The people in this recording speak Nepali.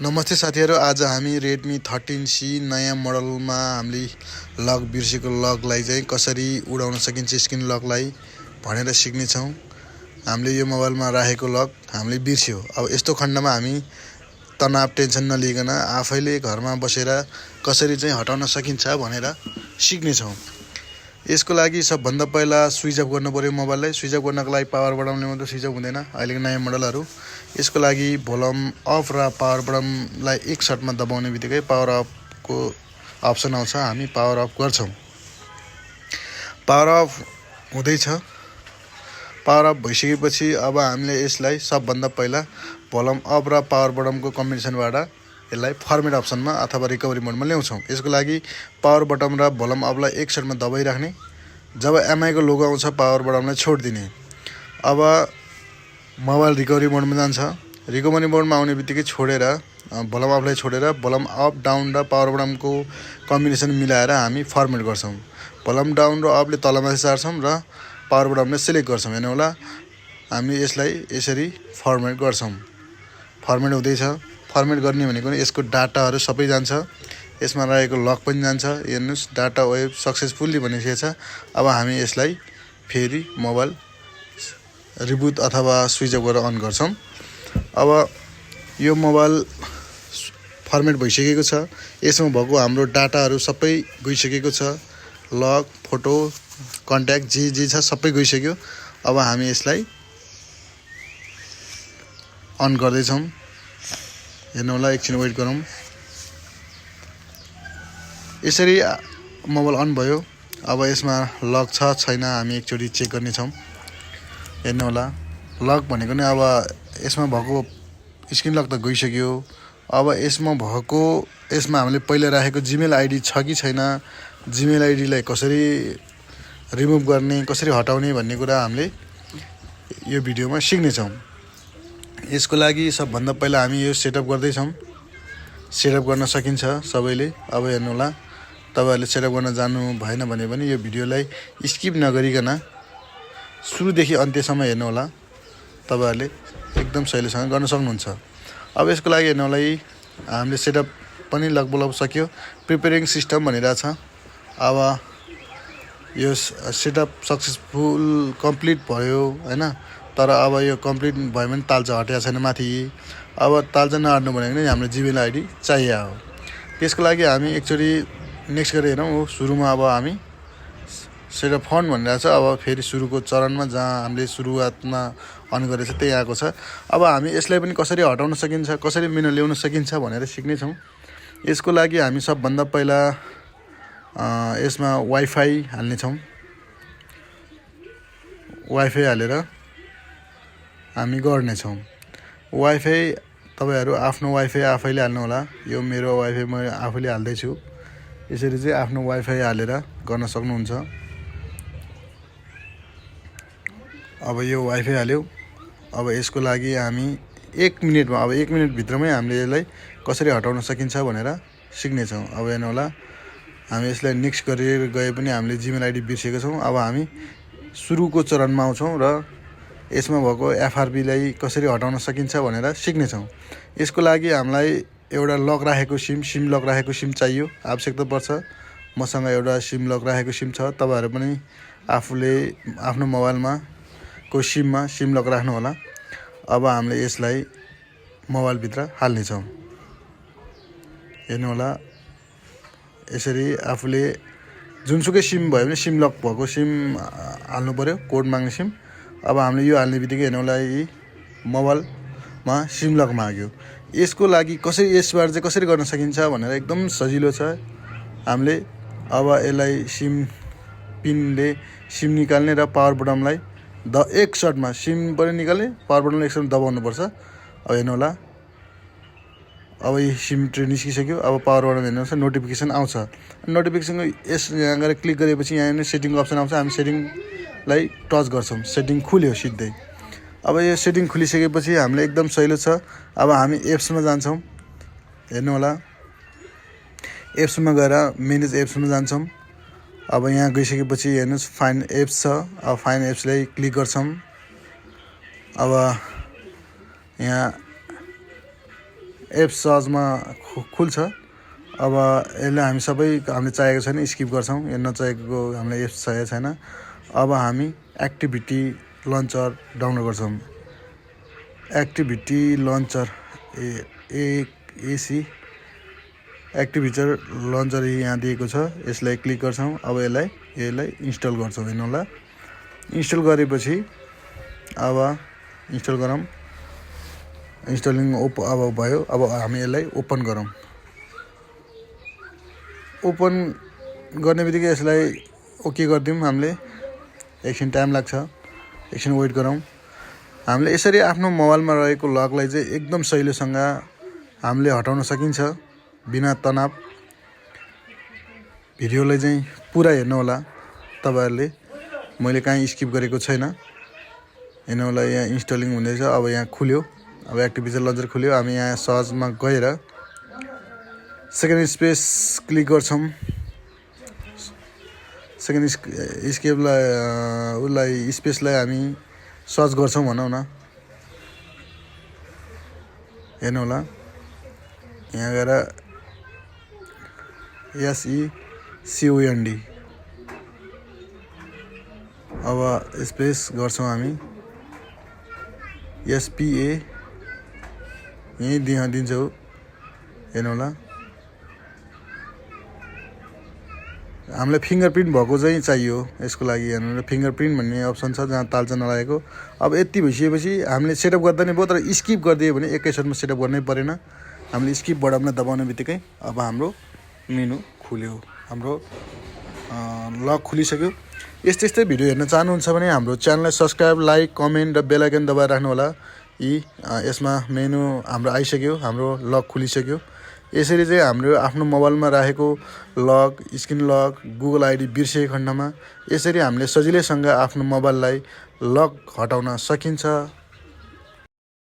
नमस्ते साथीहरु, आज हामी Redmi 13c नयाँ मोडलमा हामीले लक बिर्सेको लकलाई चाहिँ कसरी उडाउन सकिन्छ स्क्रिन लकलाई भनेर सिक्ने छौं। हामीले यो मोबाइलमा राखेको लक हामीले बिर्स्यो। अब यस्तो खण्डमा हामी तनाव टेन्सन नलिकन आफैले घरमा बसेर कसरी चाहिँ हटाउन सकिन्छ भनेर सिक्ने छौं। यसको लागि सबभन्दा पहिला स्विच अफ गर्नु पर्यो मोबाइललाई। स्विच अफ गर्नको लागि पावर बटनले मात्र स्विच अफ हुँदैन अहिलेको नयाँ मोडलहरु। यसको लागि भोल्युम अफ र पावर बटनलाई एक शटमा दबाउने बित्तिकै पावर अफको अप्सन आउँछ। हामी पावर अफ गर्छौं। पावर अफ हुँदैछ। पावर अफ भइसकेपछि अब हामीले यसलाई सबभन्दा पहिला भोल्युम अफ र पावर बटनको कम्बिनेसनबाट यसलाई फर्मेट अप्सनमा अथवा रिकभरी मोडमा ल्याउँछौं। यसको लागि पावर बटन र भोल्युम अफलाई एक शटमा दबाइराख्ने। जब एमआई को लोगो आउँछ पावर बटनलाई छोड्दिने। अब मोबाइल रिकभरी मोडमा जान्छ। रिकभरी मोडमा आउने बित्तिकै छोडेर भोल्युम अफलाई छोडेर भोल्युम अप डाउन र पावर बटनको कम्बिनेसन मिलाएर हामी फर्मेट गर्छौं। भोल्युम डाउन र अपले तलमाथि सार्छौं र पावर बटनले सिलेक्ट गर्छौं। हेर्नु होला, हामी यसलाई यसरी फर्मेट गर्छौं। फर्मेट हुँदैछ। फर्मेट गर्ने भनेको यसको डाटाहरु सबै जान्छ। यसमा रहेको लक पनि जान्छ। हेर्नुस्, डाटा वेब सक्सेसफुली भनिसकेको छ। अब हामी यसलाई फेरि मोबाइल रिबुट अथवा स्विच अफ गरेर अन गर्छौं। अब यो मोबाइल फर्मेट भइसकेको छ। यसमा भएको हाम्रो डाटाहरु सबै गइसकेको छ। लक, फोटो, कन्ट्याक्ट जे छ सबै गइसक्यो। अब हामी यसलाई अन गर्दै छौं। हेर्नु होला, एकछिन वेट गरौँ। यसरी मोबाइल अन भयो। अब यसमा लक छ छैन हामी एकचोटी चेक गर्ने छौं। हेर्नु होला, लक भनेको नि अब यसमा भएको स्क्रिन लक त गइसक्यो। अब यसमा हामीले पहिले राखेको जीमेल आईडी छ कि छैन, जीमेल आईडीलाई कसरी रिमुभ गर्ने, कसरी हटाउने भन्ने कुरा हामीले यो भिडियोमा सिक्ने छौं। यसको लागि सबभन्दा पहिला हामी यो सेटअप गर्दै छौं। सेटअप गर्न सकिन्छ सबैले। अब हेर्नु होला, तपाईहरुले सेटअप गर्न जान्नु भएन भने पनि यो भिडियोलाई स्किप नगरिकन सुरुदेखि अन्त्यसम्म हेर्नु होला। तपाईहरुले एकदम सजिलोसँग गर्न सक्नुहुन्छ। अब यसको लागि हेर्नु होला, हामीले सेटअप पनि लगभग सक्यो। प्रिपेयरिङ सिस्टम भनिरहेछ। अब यो सेटअप सक्सेसफुल कम्प्लिट भयो हैन। तर अब यो कम्प्लिट भयो भने तालचा हटेको छैन माथि। अब तालचा नहट्नु भनेको नि हाम्रो जीमेल आईडी चाहियो हो। त्यसको लागि हामी एकचोटी नेक्स्ट गरेर हेरौँ। सुरुमा अब हामी सेटअप फन्ड भनिरहेछ। अब फेरि सुरुको चरणमा जहाँ हामीले सुरुवातमा अन गरेछ त्यही आएको छ। अब हामी यसलाई पनि कसरी हटाउन सकिन्छ, कसरी मेनु ल्याउन सकिन्छ भनेर सिक्ने छौं। यसको लागि हामी सबभन्दा पहिला यसमा वाइफाई हाल्ने छौं। वाइफाई हालेर हामी गर्ने छौं। वाइफाई तपाईहरु आफ्नो वाइफाई आफैले हाल्नु होला। यो मेरो वाइफाई म आफैले हाल्दै छु। यसरी चाहिँ आफ्नो वाइफाई हालेर गर्न सक्नुहुन्छ। अब यो वाइफाई हाल्यो। अब यसको लागि हामी 1 मिनेटमा, अब 1 मिनेट भित्रमै हामीले यसलाई कसरी हटाउन सकिन्छ भनेर सिक्ने छौं। अब हेर्नु होला, हामी यसलाई नेक्स्ट गरेर गए पनि हामीले जीमेल आईडी बिर्सेको छौं। अब हामी सुरुको चरणमा आउँछौं र यसमा भएको एफआरपी लाई कसरी हटाउन सकिन्छ भनेर सिक्ने छौं। यसको लागि हामीलाई एउटा लक राखेको सिम लक राखेको सिम चाहियो, आवश्यकता पर्छ। मसँग एउटा सिम लक राखेको सिम छ। तपाईहरु पनि आफूले आफ्नो मोबाइलमा को सिममा सिम लक राख्नु होला। अब हामीले यसलाई मोबाइल भित्र हाल्ने छौं। हेर्नु होला, यसरी आफूले जुनसुकै सिम भयो भने सिम लक भएको सिम हाल्नु पर्यो, कोड माग्ने सिम। अब हामीले यो हाल्ने बित्तिकै हेर्नु होला, मोबाइलमा सिम लक माग्यो। यसको लागि यसबाट चाहिँ कसरी गर्न सकिन्छ भनेर एकदम सजिलो छ। हामीले अब यसलाई सिम पिनले सिम निकाल्ने र पावर बटनलाई एक शटमा सिम पनि निकाल्ने, पावर बटनलाई एक शटमा दबाउनु पर्छ। अब हेर्नु होला, अब यो सिम ट्रे निस्किसक्यो। अब पावर बटन हेर्नुहोस्, नोटिफिकेसन आउँछ। नोटिफिकेसन यहाँ गएर क्लिक गरेपछि यहाँ सेटिङको अप्सन आउँछ। हामी सेटिङलाई टच गर्छौं। सेटिङ खुल्यो सिधै। अब यो सेटिङ खुलिसकेपछि हामीले एकदम सजिलो छ। अब हामी एप्समा जान्छौं। हेर्नु होला, एप्समा गएर म्यानेज एप्समा जान्छौं। अब यहाँ गइसकेपछि हेर्नुस्, फाइन्ड एप्स छ। अब फाइन्ड एप्सलाई क्लिक गर्छौं। अब यहाँ एप सहजमा खुल्छ। अब यसलाई हामी सबै हामीले चाहेको छैन स्किप गर्छौँ, यो नचाहेको हामीलाई एप चाहिएको छैन। अब हामी एक्टिभिटी लन्चर डाउनलोड गर्छौँ। Activity launcher AC activity launcher यहाँ दिएको छ, यसलाई क्लिक गर्छौँ। अब यसलाई इन्स्टल गर्छौँ। हेर्नु होला, इन्स्टल गरेपछि अब इन्स्टल गरौँ। इन्स्टलिङ अब भयो। अब हामी यसलाई ओपन गरौँ। ओपन गर्ने बित्तिकै यसलाई ओके गरिदिउँ। हामीले एकछिन टाइम लाग्छ, एकछिन वेट गरौँ। हामीले यसरी आफ्नो मोबाइलमा रहेको लकलाई चाहिँ एकदम सजिलोसँग हामीले हटाउन सकिन्छ बिना तनाव। भिडियोलाई चाहिँ पुरा हेर्नु होला तपाईहरुले, मैले कहीँ स्किप गरेको छैन। हेर्नु होला, यहाँ इन्स्टलिङ हुँदैछ। अब यहाँ खुल्यो, अब एक्टिभिटी लन्चर खुल्यो। हामी यहाँ सर्चमा गएर सेकेन्ड स्पेस क्लिक गर्छौँ। सेकेन्ड उसलाई स्पेसलाई हामी सर्च गर्छौँ भनौँ न। हेर्नु होला, यहाँ गएर SECOUNT अब स्पेस गर्छौँ हामी। SPA यहीँ दिन्छौँ। हेर्नु होला, हामीलाई फिङ्गरप्रिन्ट भएको चाहिँ चाहियो यसको लागि। हेर्नु, फिङ्गरप्रिन्ट भन्ने अप्सन छ जहाँ तालचा नलागेको। अब यति भइसकेपछि हामीले सेटअप गर्दा नै भयो, तर स्किप गरिदियो भने एकैछिनमा सेटअप गर्नै परेन। हामीले स्किप बटनमा दबाउने बित्तिकै अब हाम्रो मेनु खुल्यो, हाम्रो लक खुलिसक्यो। यस्तै भिडियो हेर्न चाहनुहुन्छ भने हाम्रो च्यानललाई सब्सक्राइब, लाइक, कमेन्ट र बेल आइकन दबाएर राख्नु होला। यसमा मेनु हाम्रो आइसक्यो, हाम्रो लक खुलिसक्यो। यसरी चाहिँ हाम्रो आफ्नो मोबाइलमा राखेको lock, screen lock, Google ID बिर्सेको खण्डमा यसरी हामीले सजिलैसँग आफ्नो मोबाइललाई लक हटाउन सकिन्छ।